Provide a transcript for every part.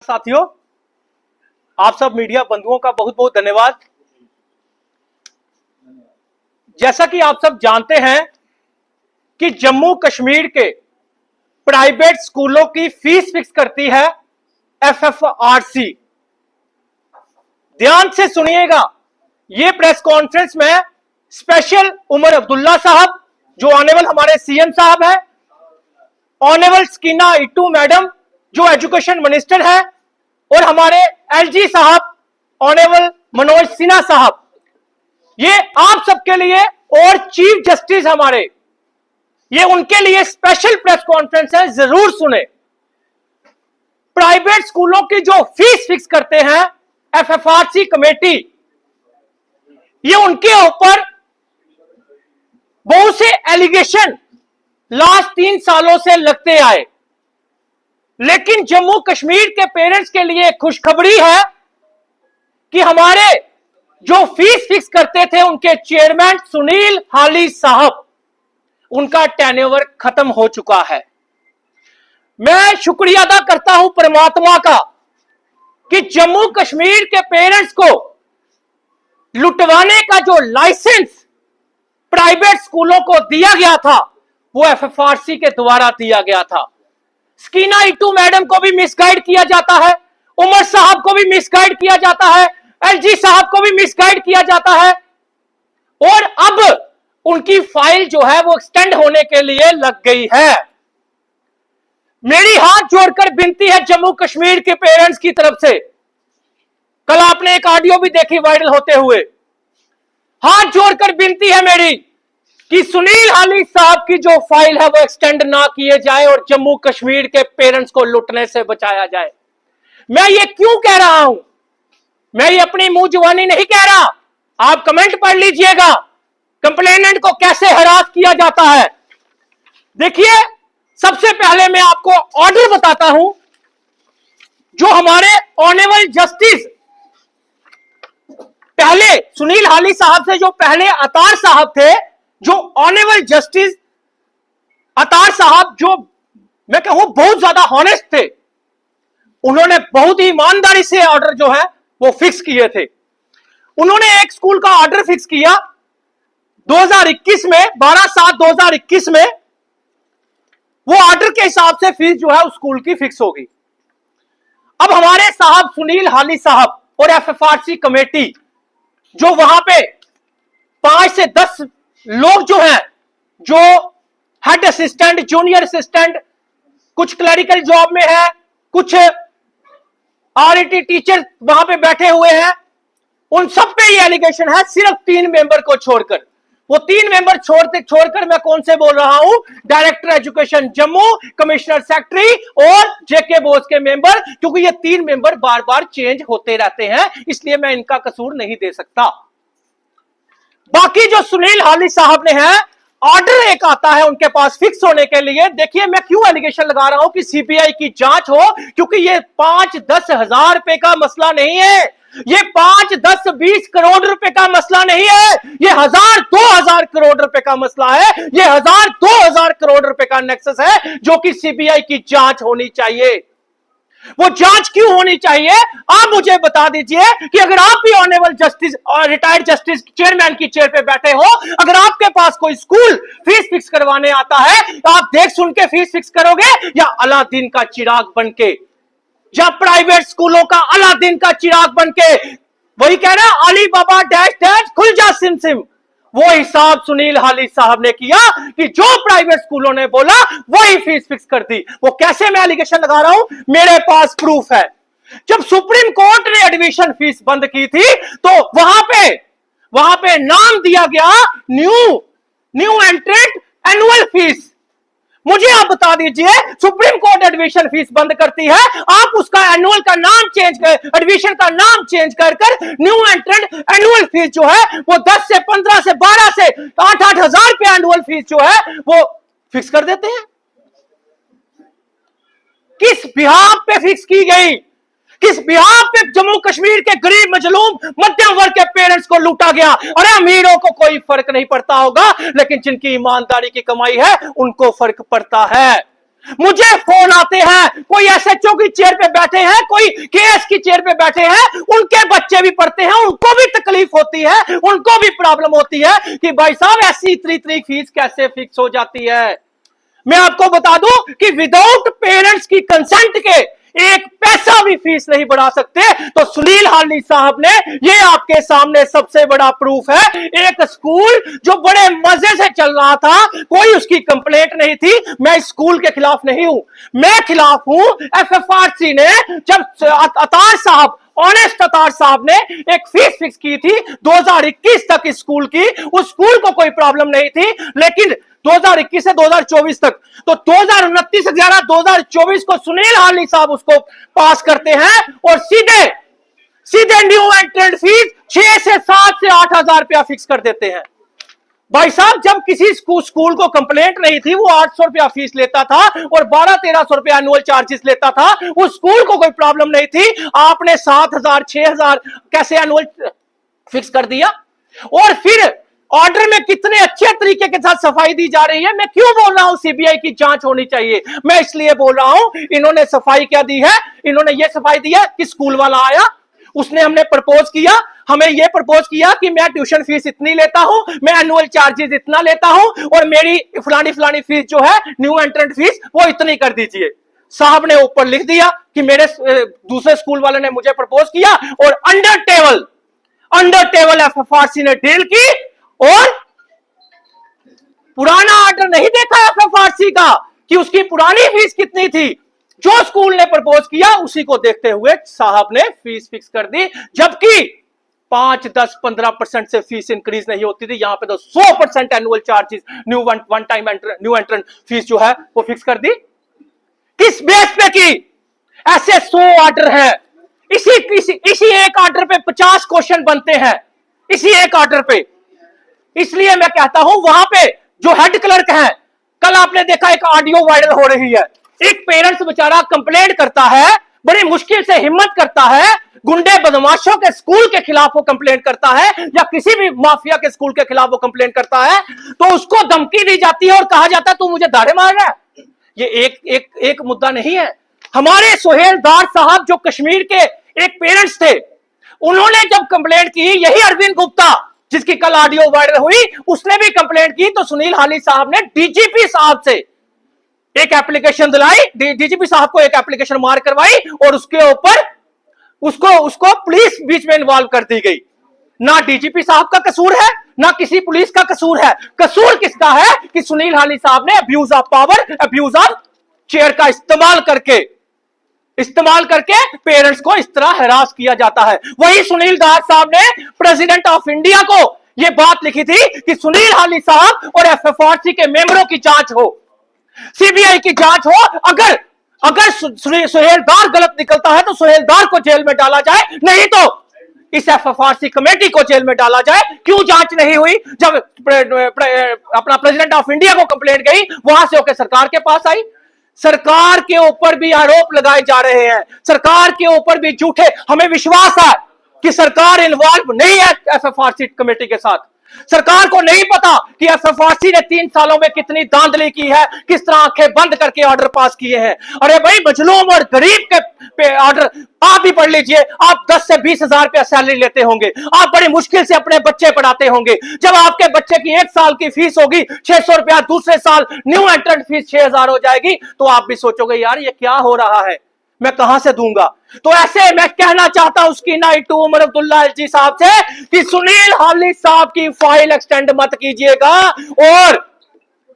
साथियों, आप सब मीडिया बंधुओं का बहुत बहुत धन्यवाद। जैसा कि आप सब जानते हैं कि जम्मू कश्मीर के प्राइवेट स्कूलों की फीस फिक्स करती है एफएफआरसी। ध्यान से सुनिएगा, ये प्रेस कॉन्फ्रेंस में स्पेशल उमर अब्दुल्ला साहब जो ऑनेबल हमारे सीएम साहब है, ऑनेबल स्कीना इट्टू मैडम जो एजुकेशन मिनिस्टर है, और हमारे एलजी साहब ऑनेबल मनोज सिन्हा साहब, ये आप सबके लिए, और चीफ जस्टिस हमारे, ये उनके लिए स्पेशल प्रेस कॉन्फ्रेंस है, जरूर सुने। प्राइवेट स्कूलों की जो फीस फिक्स करते हैं एफएफआरसी कमेटी, ये उनके ऊपर बहुत से एलिगेशन लास्ट 3 सालों से लगते आए, लेकिन जम्मू कश्मीर के पेरेंट्स के लिए खुशखबरी है कि हमारे जो फीस फिक्स करते थे उनके चेयरमैन सुनील हाली साहब, उनका टेन्योवर खत्म हो चुका है। मैं शुक्रिया अदा करता हूं परमात्मा का कि जम्मू कश्मीर के पेरेंट्स को लुटवाने का जो लाइसेंस प्राइवेट स्कूलों को दिया गया था वो एफएफआरसी के द्वारा दिया गया था। स्कीना इट्टू मैडम को भी मिसगाइड किया जाता है, उमर साहब को भी मिसगाइड किया जाता है, एलजी साहब को भी मिसगाइड किया जाता है, और अब उनकी फाइल जो है वो एक्सटेंड होने के लिए लग गई है। मेरी हाथ जोड़कर विनती है जम्मू कश्मीर के पेरेंट्स की तरफ से, कल आपने एक ऑडियो भी देखी वायरल होते हुए, हाथ जोड़कर विनती है मेरी कि सुनील हाली साहब की जो फाइल है वो एक्सटेंड ना किए जाए और जम्मू कश्मीर के पेरेंट्स को लुटने से बचाया जाए। मैं ये क्यों कह रहा हूं, मैं ये अपनी मुंह जुबानी नहीं कह रहा, आप कमेंट पढ़ लीजिएगा कंप्लेनेंट को कैसे हरास किया जाता है। देखिए, सबसे पहले मैं आपको ऑर्डर बताता हूं जो हमारे ऑनेबल जस्टिस, पहले सुनील हाली साहब से जो पहले अतार साहब थे, जो ऑनेबल जस्टिस अतार साहब, जो मैं कहूं बहुत ज्यादा हॉनेस्ट थे, उन्होंने बहुत ही ईमानदारी से ऑर्डर जो है वो फिक्स किए थे। उन्होंने एक स्कूल का ऑर्डर फिक्स किया 2021 में, 12/7/2021 में, वो ऑर्डर के हिसाब से फीस जो है उस स्कूल की फिक्स होगी। अब हमारे साहब सुनील हाली साहब और एफएफआरसी कमेटी जो वहां पे 5 से 10 लोग जो हैं, जो हेड असिस्टेंट, जूनियर असिस्टेंट, कुछ क्लरिकल जॉब में है, कुछ आरईटी टीचर वहां पे बैठे हुए हैं, उन सब पे ये एलिगेशन है, सिर्फ 3 मेंबर को छोड़कर। वो 3 मेंबर छोड़कर मैं कौन से बोल रहा हूं, director education Jammu, commissioner secretary और जेके बोस के मेंबर, क्योंकि ये 3 मेंबर बार बार चेंज होते रहते हैं, इसलिए मैं इनका कसूर नहीं दे सकता। बाकी जो सुनील हाली साहब ने है, ऑर्डर एक आता है उनके पास फिक्स होने के लिए। देखिए, मैं क्यों एलिगेशन लगा रहा हूं कि सीबीआई की जांच हो, क्योंकि ये 5-10 हजार रुपए का मसला नहीं है, ये 5-10-20 करोड़ रुपए का मसला नहीं है, ये 1000-2000 करोड़ रुपए का मसला है, ये 1000-2000 करोड़ रुपए का नेक्सस है जो कि सीबीआई की जांच होनी चाहिए। वो जांच क्यों होनी चाहिए, आप मुझे बता दीजिए कि अगर आप भी ऑनेबल जस्टिस और रिटायर्ड जस्टिस चेयरमैन की चेयर पे बैठे हो, अगर आपके पास कोई स्कूल फीस फिक्स करवाने आता है, तो आप देख सुन के फीस फिक्स करोगे या अलादीन का चिराग बनके, या प्राइवेट स्कूलों का अलादीन का चिराग बनके, वही कह रहा है अली बाबा डैश डैश खुल जा सिम सिम, वो हिसाब सुनील हाली साहब ने किया कि जो प्राइवेट स्कूलों ने बोला वही फीस फिक्स कर दी। वो कैसे मैं एलिगेशन लगा रहा हूं, मेरे पास प्रूफ है। जब सुप्रीम कोर्ट ने एडमिशन फीस बंद की थी तो वहां पे नाम दिया गया न्यू एंट्रेंट एनुअल फीस। मुझे आप बता दीजिए, सुप्रीम कोर्ट एडमिशन फीस बंद करती है, आप उसका एनुअल का नाम चेंज कर, एडमिशन का नाम चेंज कर न्यू एंट्रेंट एनुअल फीस जो है वो 10 से 15 से 12 से 8-8 हजार रुपए एनुअल फीस जो है वो फिक्स कर देते हैं। किस बिहाफ पे फिक्स की गई, किस बिहाफ पे जम्मू कश्मीर के गरीब मजलूम मध्यम वर्ग के पेरेंट्स को लूटा गया। अरे अमीरों को कोई फर्क नहीं पड़ता होगा, लेकिन जिनकी ईमानदारी की कमाई है उनको फर्क पड़ता है। मुझे फोन आते हैं, कोई एसएचओ की चेयर पे बैठे हैं, कोई केएस की चेयर पे बैठे हैं, उनके बच्चे भी पढ़ते हैं, उनको भी तकलीफ होती है, उनको भी प्रॉब्लम होती है कि भाई साहब ऐसी इतनी फीस कैसे फिक्स हो जाती है। मैं आपको बता दूं कि विदाउट पेरेंट्स की कंसेंट के एक पैसा भी फीस नहीं बढ़ा सकते। तो सुनील हाली साहब ने, ये आपके सामने सबसे बड़ा प्रूफ है। एक स्कूल जो बड़े मजे से चल रहा था, कोई उसकी कंप्लेंट नहीं थी। मैं इस स्कूल के खिलाफ नहीं हूं, मैं खिलाफ हूं एफएफआरसी ने। जब अतार साहब, ऑनेस्ट अतार साहब ने एक फीस फिक्स की थी 2021 तक इस स्कूल की, उस स्कूल को कोई प्रॉब्लम नहीं थी। लेकिन 2021 से 2024 तक, तो 2029 से 2024 को सुनील हाली साहब उसको पास करते हैं और सीधे न्यू एंट्रेंट फीस 6 से 7 से 8 हजार रुपया फिक्स कर देते हैं। भाई साहब, जब किसी स्कूल को कंप्लेंट नहीं थी, वो 800 रुपया फीस लेता था और 1200-1300 रुपया एनुअल चार्जेस लेता था। उस स्कूल को कोई प्रॉब्लम नहीं थी, आपने 7000 6000 कैसे एनुअल फिक्स कर दिया। और फिर ऑर्डर में कितने अच्छे तरीके के साथ सफाई दी जा रही है। मैं क्यों बोल रहा हूं सीबीआई की जांच होनी चाहिए? मैं इसलिए बोल रहा हूं, इन्होंने सफाई क्या दी है? इन्होंने ये सफाई दी है कि स्कूल वाला आया, उसने हमने प्रपोज किया, हमें यह प्रपोज किया कि मैं ट्यूशन फीस इतनी लेता हूं, मैं एनुअल चार्जेस इतना लेता हूं और मेरी फलानी फीस जो है न्यू एंट्रेंट फीस वो इतनी कर दीजिए। साहब ने ऊपर लिख दिया कि मेरे दूसरे स्कूल वाले ने मुझे प्रपोज किया और अंडर टेबल एफएफआरसी ने डील की और पुराना ऑर्डर नहीं देखा एफएफआरसी का कि उसकी पुरानी फीस कितनी थी। जो स्कूल ने प्रपोज किया उसी को देखते हुए साहब ने फीस फिक्स कर दी, जबकि 5, 10, 15% से फीस इंक्रीज नहीं होती थी। यहां पे तो 100% एनुअल चार्जेस, न्यू एंट्रेंट फीस जो है वो फिक्स कर दी। किस बेस पे की? ऐसे 100 ऑर्डर है, इसी एक ऑर्डर पे 50 क्वेश्चन बनते हैं, इसी एक ऑर्डर पे। इसलिए मैं कहता हूं, वहां पे जो हेड क्लर्क है, कल आपने देखा एक ऑडियो वायरल हो रही है, एक पेरेंट्स बेचारा कंप्लेंट करता है, बड़ी मुश्किल से हिम्मत करता है, गुंडे बदमाशों के स्कूल के खिलाफ वो कंप्लेंट करता है या किसी भी माफिया के स्कूल के खिलाफ वो कंप्लेंट करता है, तो उसको धमकी दी जाती है और कहा जाता है तू मुझे दाढ़े मार रहा है। ये एक मुद्दा नहीं है। हमारे सुहेल दार साहब जो कश्मीर के एक पेरेंट्स थे, उन्होंने जब कंप्लेंट की, यही अरविंद गुप्ता जिसकी कल ऑडियो वायरल हुई, उसने भी कंप्लेंट की, तो सुनील हाली साहब ने डीजीपी साहब से एक एप्लीकेशन दिलाई, डीजीपी साहब को एक एप्लीकेशन मार करवाई और उसके ऊपर उसको पुलिस बीच में इन्वॉल्व कर दी गई। ना डीजीपी साहब का कसूर है, ना किसी पुलिस का कसूर है। कसूर किसका है कि सुनील हाली साहब ने abuse of power, abuse of chair का इस्तेमाल करके पेरेंट्स को इस तरह हरास किया जाता है। वही सुनील दास साहब ने प्रेसिडेंट ऑफ इंडिया को यह बात लिखी थी कि सुनील हाली साहब और एफएफआरसी के मेंबरों की जांच हो, सीबीआई की जांच हो। अगर सुहेलदार गलत निकलता है तो सुहेलदार को जेल में डाला जाए, नहीं तो इस एफएफआरसी कमेटी को जेल में डाला जाए। क्यों जांच नहीं हुई? जब अपना प्रेसिडेंट ऑफ इंडिया को कंप्लेंट गई, वहां से होकर सरकार के पास आई। सरकार के ऊपर भी आरोप लगाए जा रहे हैं, सरकार के ऊपर भी झूठे। हमें विश्वास है कि सरकार इन्वॉल्व नहीं है एफएफआरसी कमेटी के साथ। सरकार को नहीं पता कि एफएफआरसी ने 3 सालों में कितनी धांधली की है, किस तरह आंखें बंद करके ऑर्डर पास किए हैं। अरे भाई, मजलूम और गरीब के ऑर्डर आप ही पढ़ लीजिए। आप 10 से 20 हजार रुपया सैलरी लेते होंगे, आप बड़ी मुश्किल से अपने बच्चे पढ़ाते होंगे। जब आपके बच्चे की 1 साल की फीस होगी 600 रुपया, दूसरे साल न्यू एंट्रेंट फीस 6000 हो जाएगी, तो आप भी सोचोगे यार ये क्या हो रहा है, मैं कहां से दूंगा। तो ऐसे मैं कहना चाहता हूं उसकी नाइट टू उमर अब्दुल्ला जी साहब से कि सुनील हाली साहब की फाइल एक्सटेंड मत कीजिएगा और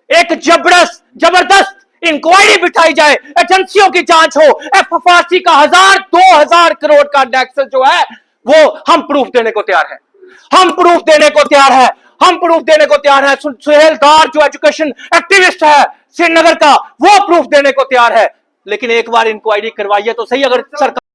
एक जबरदस्त इंक्वायरी बिठाई जाए, एजेंसियों की जांच हो। एफएफआरसी का 1000-2000 करोड़ का टैक्स जो है वो हम प्रूफ देने को तैयार है, हम प्रूफ देने को तैयार है। सुहेल दार जो एजुकेशन एक्टिविस्ट है श्रीनगर का, वो प्रूफ देने को तैयार है। लेकिन एक बार इंक्वायरी करवाइए तो सही। अगर सरकार